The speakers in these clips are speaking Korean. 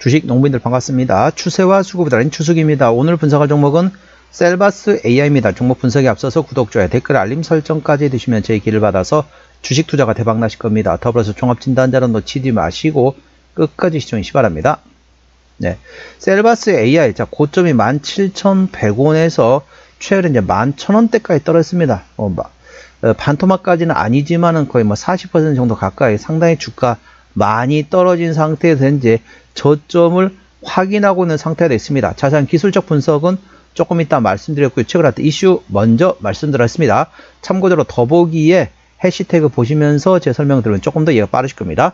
주식 농부인들 반갑습니다. 추세와 수급에 달린 추석입니다. 오늘 분석할 종목은 셀바스 AI입니다. 종목 분석에 앞서서 구독, 좋아요, 댓글, 알림 설정까지 해두시면 제 길을 받아서 주식 투자가 대박 나실 겁니다. 더불어서 종합진단자는 놓치지 마시고 끝까지 시청해 주시기 바랍니다. 네, 셀바스 AI 고점이 17,100원에서 최근에 이제 11,000원대까지 떨어졌습니다. 반토막까지는 아니지만은 거의 40% 정도 가까이 상당히 주가 많이 떨어진 상태에서 현재 저점을 확인하고 있는 상태가 됐습니다. 자세한 기술적 분석은 조금 이따 말씀드렸고요. 최근 어떤 이슈 먼저 말씀드렸습니다. 참고적으로 더보기에 해시태그 보시면서 제 설명을 들으면 조금 더 이해가 빠르실 겁니다.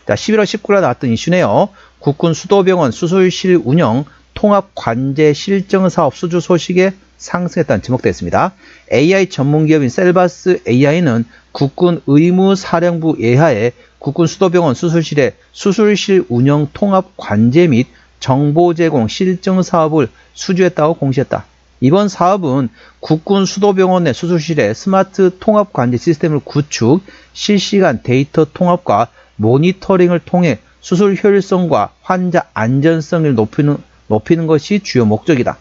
자, 11월 19일에 나왔던 이슈네요. 국군 수도병원 수술실 운영 통합관제 실증 사업 수주 소식에 상승했다는 지목되어 있습니다. AI 전문기업인 셀바스 AI는 국군 의무사령부 예하에 국군 수도병원 수술실의 수술실 운영 통합 관제 및 정보 제공 실증 사업을 수주했다고 공시했다. 이번 사업은 국군 수도병원 내 수술실의 스마트 통합 관제 시스템을 구축, 실시간 데이터 통합과 모니터링을 통해 수술 효율성과 환자 안전성을 높이는 것이 주요 목적이다.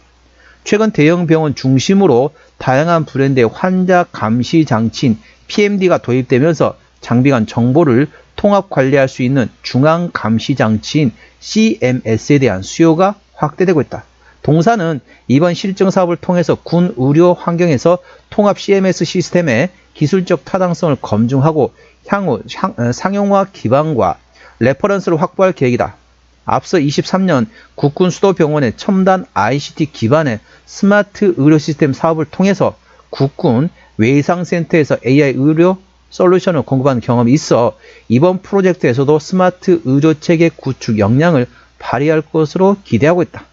최근 대형 병원 중심으로 다양한 브랜드의 환자 감시 장치인 PMD가 도입되면서 장비 간 정보를 통합 관리할 수 있는 중앙 감시 장치인 CMS에 대한 수요가 확대되고 있다. 동사는 이번 실증 사업을 통해서 군 의료 환경에서 통합 CMS 시스템의 기술적 타당성을 검증하고 향후 상용화 기반과 레퍼런스를 확보할 계획이다. 앞서 23년 국군 수도병원의 첨단 ICT 기반의 스마트 의료 시스템 사업을 통해서 국군 외상센터에서 AI 의료 솔루션을 공급하는 경험이 있어 이번 프로젝트에서도 스마트 의료체계 구축 역량을 발휘할 것으로 기대하고 있다.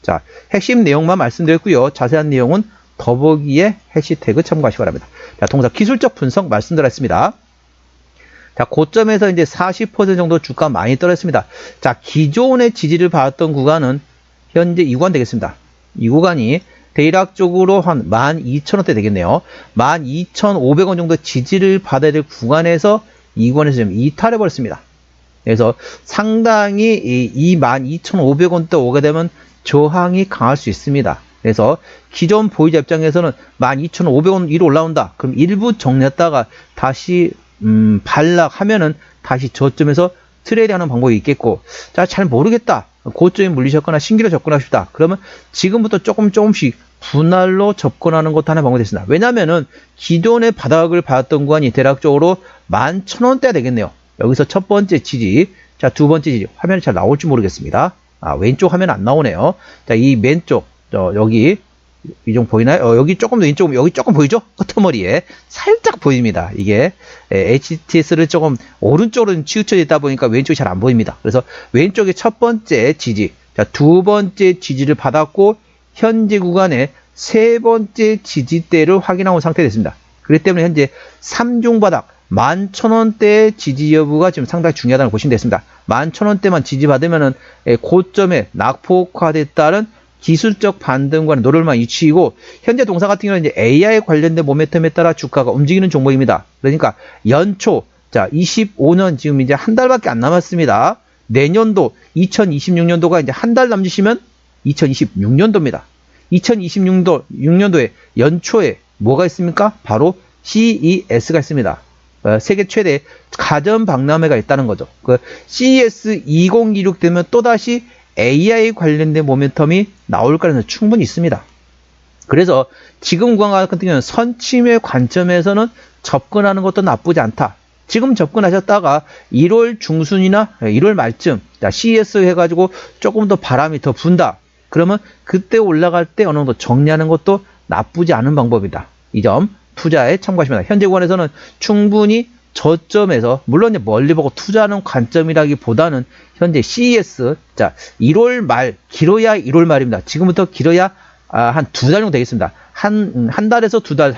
자, 핵심 내용만 말씀드렸고요. 자세한 내용은 더보기에 해시태그 참고하시기 바랍니다. 자, 동사 기술적 분석 말씀드렸습니다. 자, 고점에서 이제 40% 정도 주가 많이 떨어졌습니다. 자, 기존의 지지를 받았던 구간은 현재 이 구간 되겠습니다. 이 구간이 대략적으로 한 12,000원대 되겠네요. 12,500원 정도 지지를 받아야 될 구간에서 이 구간에서 좀 이탈해 버렸습니다. 그래서 상당히 이 12,500원대 오게 되면 저항이 강할 수 있습니다. 그래서 기존 보유자 입장에서는 12,500원 위로 올라온다. 그럼 일부 정리했다가 다시 반락하면은 다시 저점에서 트레이드하는 방법이 있겠고, 자, 잘 모르겠다. 고점에 물리셨거나 신규로 접근하고 싶다. 그러면 지금부터 조금씩 분할로 접근하는 것도 하나의 방법이 됐습니다. 왜냐면은 기존의 바닥을 받았던 구간이 대략적으로 11,000원대가 되겠네요. 여기서 첫 번째 지지, 자, 두 번째 지지, 화면이 잘 나올지 모르겠습니다. 왼쪽 화면 안 나오네요. 자, 이 왼쪽, 여기, 이 정도 보이나요? 여기 조금 더 왼쪽, 여기 조금 보이죠? 끄트머리에 살짝 보입니다. 이게 HTS를 조금 오른쪽으로 치우쳐 있다 보니까 왼쪽이 잘 안 보입니다. 그래서 왼쪽에 첫 번째 지지, 자, 두 번째 지지를 받았고 현재 구간에 세 번째 지지대를 확인하고 상태됐습니다. 그렇기 때문에 현재 3중 바닥 11,000원대의 지지 여부가 지금 상당히 중요하다는 걸 보시면 됐습니다. 11,000원대만 지지받으면은 고점에 낙폭화됐다는 기술적 반등과는 노력만 이치이고, 현재 동사 같은 경우는 이제 AI 관련된 모멘텀에 따라 주가가 움직이는 종목입니다. 그러니까 연초, 자, 25년 지금 이제 한 달밖에 안 남았습니다. 내년도 2026년도가 이제 한 달 남짓이면 2026년도입니다. 2026년도에 연초에 뭐가 있습니까? 바로 CES가 있습니다. 세계 최대 가전 박람회가 있다는 거죠. 그 CES 2026 되면 또다시 AI 관련된 모멘텀이 나올 가능성이 충분히 있습니다. 그래서 지금 구간 같은 경우는 선침의 관점에서는 접근하는 것도 나쁘지 않다. 지금 접근하셨다가 1월 중순이나 1월 말쯤 CES 해가지고 조금 더 바람이 더 분다. 그러면 그때 올라갈 때 어느 정도 정리하는 것도 나쁘지 않은 방법이다. 이 점 투자에 참고하시면 됩니다. 현재 구간에서는 충분히 저점에서, 물론 멀리 보고 투자하는 관점이라기보다는 현재 CES, 자, 1월 말, 길어야 1월 말입니다. 지금부터 길어야 한 두 달 정도 되겠습니다. 한 달에서 두 달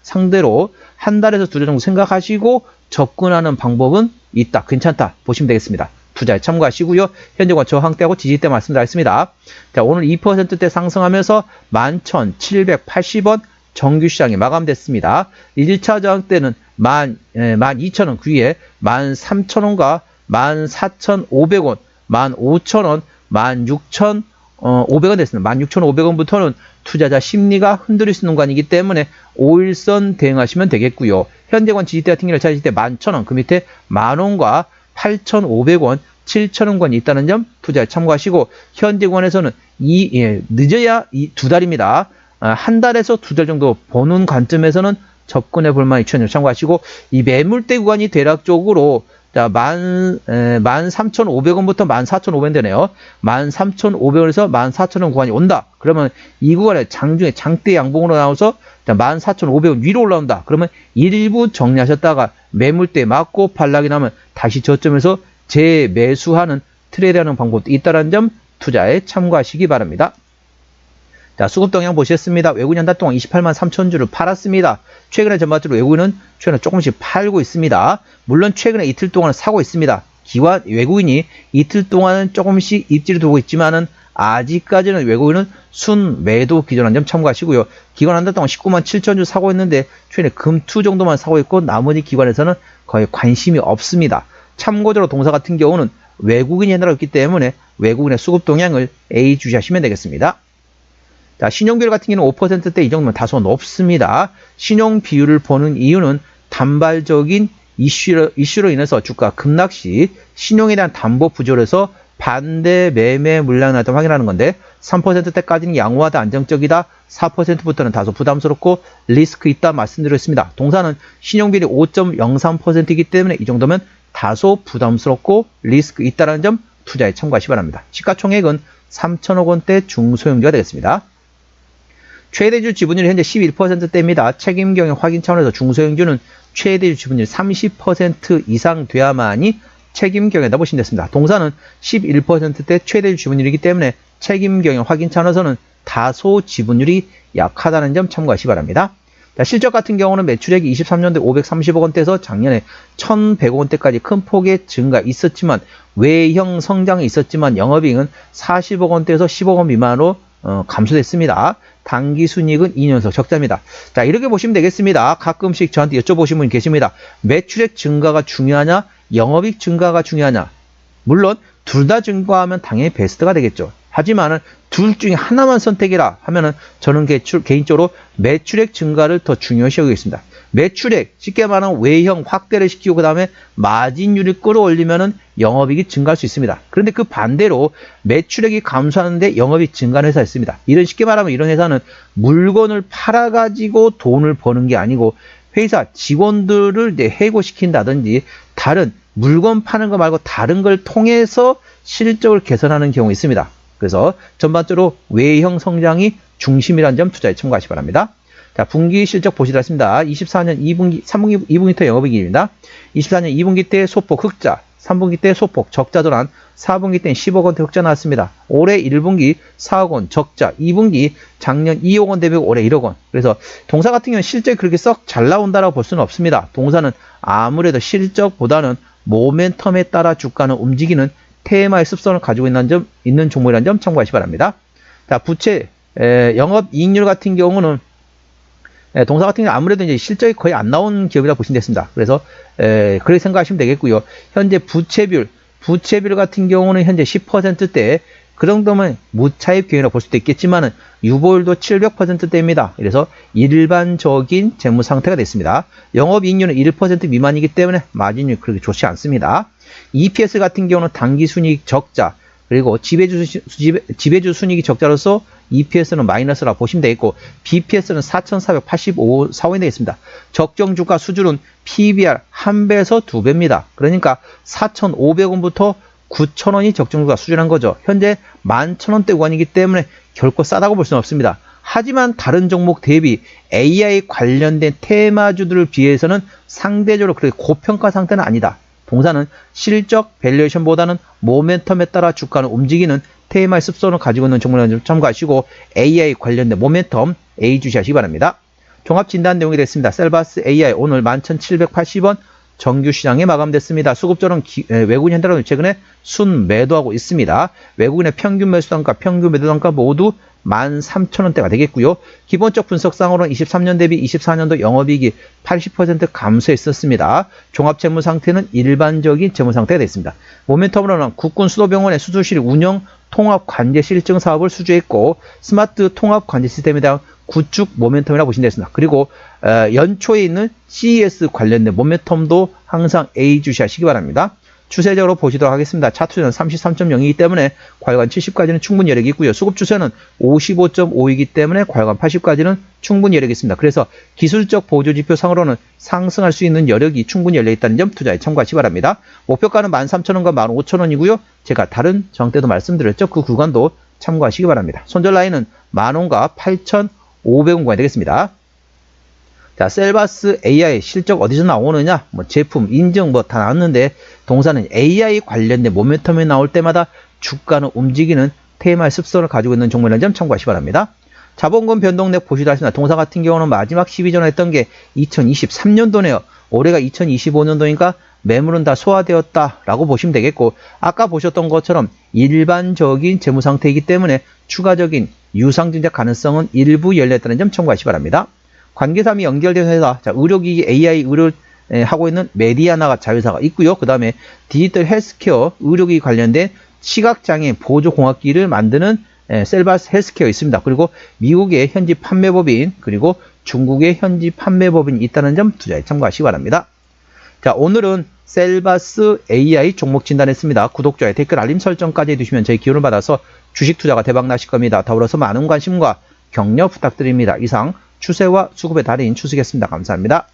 상대로 한 달에서 두 달 정도 생각하시고 접근하는 방법은 있다. 괜찮다. 보시면 되겠습니다. 투자에 참고하시고요. 현재과 저항대하고 지지대 말씀드렸습니다. 자, 오늘 2%대 상승하면서 11,780원 정규시장이 마감됐습니다. 1차 저항대는 12,000원 그 위에 13,000원과 14,500원, 15,000원, 16,500원 됐습니다. 16,500원부터는 투자자 심리가 흔들릴 수 있는 구간이기 때문에 5일선 대응하시면 되겠고요. 현대관 지지대 같은 경우를 찾으실 때 11,000원, 그 밑에 만원과 8,500원, 7,000원권이 있다는 점 투자에 참고하시고, 현대관에서는 늦어야 두 달입니다. 한 달에서 두 달 정도 보는 관점에서는 접근해 볼 만한 추천을 참고하시고, 이 매물대 구간이 대략적으로 자, 13,500원부터 14,500원 되네요. 13,500원에서 14,000원 구간이 온다. 그러면 이 구간에 장중에 장대 양봉으로 나와서 14,500원 위로 올라온다. 그러면 일부 정리하셨다가 매물대 맞고 반락이 나면 다시 저점에서 재매수하는 트레이드하는 방법도 있다는 점 투자에 참고하시기 바랍니다. 자, 수급 동향 보셨습니다. 외국인 한 달 동안 28만 3천 주를 팔았습니다. 최근에 전반적으로 외국인은 최근에 조금씩 팔고 있습니다. 물론 최근에 이틀 동안은 사고 있습니다. 외국인이 이틀 동안은 조금씩 입지를 두고 있지만은 아직까지는 외국인은 순매도 기존한 점 참고하시고요. 기관 한 달 동안 19만 7천 주 사고 있는데 최근에 금투 정도만 사고 있고 나머지 기관에서는 거의 관심이 없습니다. 참고적으로 동사 같은 경우는 외국인이 해당하기 때문에 외국인의 수급 동향을 A 주시하시면 되겠습니다. 자, 신용 비율 같은 경우는 5%대 이 정도면 다소 높습니다. 신용 비율을 보는 이유는 단발적인 이슈로 인해서 주가 급락 시 신용에 대한 담보 부족에서 반대 매매 물량 나타남을 확인하는 건데, 3%대까지는 양호하다, 안정적이다, 4%부터는 다소 부담스럽고 리스크 있다 말씀드렸습니다. 동사는 신용 비율이 5.03%이기 때문에 이 정도면 다소 부담스럽고 리스크 있다는 점 투자에 참고하시기 바랍니다. 시가총액은 3천억 원대 중소형주가 되겠습니다. 최대주 지분율이 현재 11%대입니다. 책임 경영 확인 차원에서 중소형주는 최대주 지분율 30% 이상 돼야만이 책임 경영이다 보시면 됐습니다. 동사는 11%대 최대주 지분율이기 때문에 책임 경영 확인 차원에서는 다소 지분율이 약하다는 점 참고하시기 바랍니다. 자, 실적 같은 경우는 매출액이 23년도에 530억 원대에서 작년에 1,100억 원대까지 큰 폭의 증가 있었지만, 외형 성장이 있었지만 영업이익은 40억 원대에서 10억 원 미만으로 감소됐습니다. 당기순이익은 2년속 적자입니다. 자, 이렇게 보시면 되겠습니다. 가끔씩 저한테 여쭤보시는 분이 계십니다. 매출액 증가가 중요하냐, 영업이익 증가가 중요하냐. 물론 둘 다 증가하면 당연히 베스트가 되겠죠. 하지만은 둘 중에 하나만 선택해라 하면은 저는 개인적으로 매출액 증가를 더 중요시 여기겠습니다. 매출액, 쉽게 말하면 외형 확대를 시키고 그 다음에 마진율을 끌어올리면은 영업이익이 증가할 수 있습니다. 그런데 그 반대로 매출액이 감소하는데 영업이익 증가하는 회사가 있습니다. 이런 쉽게 말하면 이런 회사는 물건을 팔아가지고 돈을 버는 게 아니고 회사 직원들을 이제 해고시킨다든지 다른 물건 파는 거 말고 다른 걸 통해서 실적을 개선하는 경우가 있습니다. 그래서 전반적으로 외형 성장이 중심이라는 점 투자에 참고하시기 바랍니다. 자, 분기 실적 보시라 했습니다. 24년 2분기, 3분기, 2분기 때 영업이익입니다. 24년 2분기 때 소폭 흑자, 3분기 때 소폭 적자 전환, 4분기 때 10억 원대 흑자 나왔습니다. 올해 1분기 4억 원 적자, 2분기 작년 2억 원 대비 올해 1억 원. 그래서 동사 같은 경우는 실적이 그렇게 썩 잘 나온다라고 볼 수는 없습니다. 동사는 아무래도 실적보다는 모멘텀에 따라 주가는 움직이는 테마의 습성을 가지고 있는 종목이라는 점 참고하시기 바랍니다. 자, 부채, 영업이익률 같은 경우는 동사 같은 경우는 아무래도 이제 실적이 거의 안 나온 기업이라 보시면 됐습니다. 그래서 그렇게 생각하시면 되겠고요. 현재 부채비율 같은 경우는 현재 10%대, 그 정도면 무차입 경영이라고 볼 수도 있겠지만은 유보율도 700%대입니다. 그래서 일반적인 재무 상태가 됐습니다. 영업이익률은 1% 미만이기 때문에 마진율이 그렇게 좋지 않습니다. EPS 같은 경우는 당기순이익 적자, 그리고 지배주 순이익이 적자로서 EPS는 마이너스라고 보시면 되겠고, BPS는 4,485원이 되겠습니다. 적정주가 수준은 PBR 1배에서 2배입니다. 그러니까 4,500원부터 9,000원이 적정주가 수준한 거죠. 현재 11,000원대 구간이기 때문에 결코 싸다고 볼 수는 없습니다. 하지만 다른 종목 대비 AI 관련된 테마주들을 비해서는 상대적으로 그렇게 고평가 상태는 아니다. 동사는 실적 밸류에이션보다는 모멘텀에 따라 주가는 움직이는 테마의 습성을 가지고 있는 종목이라는 점 참고하시고, AI 관련된 모멘텀 A 주시하시기 바랍니다. 종합 진단 내용이 됐습니다. 셀바스 AI 오늘 11,780원 정규 시장에 마감됐습니다. 수급적으로는 외국인 현대로는 최근에 순매도하고 있습니다. 외국인의 평균 매수단가, 평균 매도단가 모두 13,000원대가 되겠고요. 기본적 분석상으로는 23년 대비 24년도 영업이익이 80% 감소했었습니다. 종합재무 상태는 일반적인 재무 상태가 됐습니다. 모멘텀으로는 국군 수도병원의 수술실 운영 통합 관제 실증 사업을 수주했고 스마트 통합 관제 시스템에 대한 구축 모멘텀이라고 보시면 되겠습니다. 그리고 연초에 있는 CES 관련된 모멘텀도 항상 A 주시하시기 바랍니다. 추세적으로 보시도록 하겠습니다. 차트는 33.0이기 때문에 과열관 70까지는 충분히 여력이 있고요. 수급 추세는 55.5이기 때문에 과열관 80까지는 충분히 여력이 있습니다. 그래서 기술적 보조지표 상으로는 상승할 수 있는 여력이 충분히 열려있다는 점 투자에 참고하시기 바랍니다. 목표가는 13,000원과 15,000원이고요. 제가 다른 정 때도 말씀드렸죠. 그 구간도 참고하시기 바랍니다. 손절 라인은 10,000원과 8,500원 구간이 되겠습니다. 자, 셀바스 AI 실적 어디서 나오느냐? 제품 인증 다 나왔는데 동사는 AI 관련된 모멘텀이 나올 때마다 주가는 움직이는 테마의 습성을 가지고 있는 종목이라는 점 참고하시기 바랍니다. 자본금 변동액 보시다 하시나 동사 같은 경우는 마지막 12전에 했던 게 2023년도네요. 올해가 2025년도니까 매물은 다 소화되었다라고 보시면 되겠고 아까 보셨던 것처럼 일반적인 재무 상태이기 때문에 추가적인 유상증자 가능성은 일부 열렸다는 점 참고하시기 바랍니다. 관계사이 연결된 회사, 자, 의료기기 AI 의료 하고 있는 메디아나 자회사가 있고요. 그 다음에 디지털 헬스케어 의료기기 관련된 시각장애인 보조공학기를 만드는 셀바스 헬스케어 있습니다. 그리고 미국의 현지 판매법인 그리고 중국의 현지 판매법인이 있다는 점 투자에 참고하시기 바랍니다. 자, 오늘은 셀바스 AI 종목 진단했습니다. 구독자의 댓글 알림 설정까지 해두시면 저희 기운을 받아서 주식 투자가 대박 나실 겁니다. 더불어서 많은 관심과 격려 부탁드립니다. 이상 추세와 수급의 달인 추수겠습니다. 감사합니다.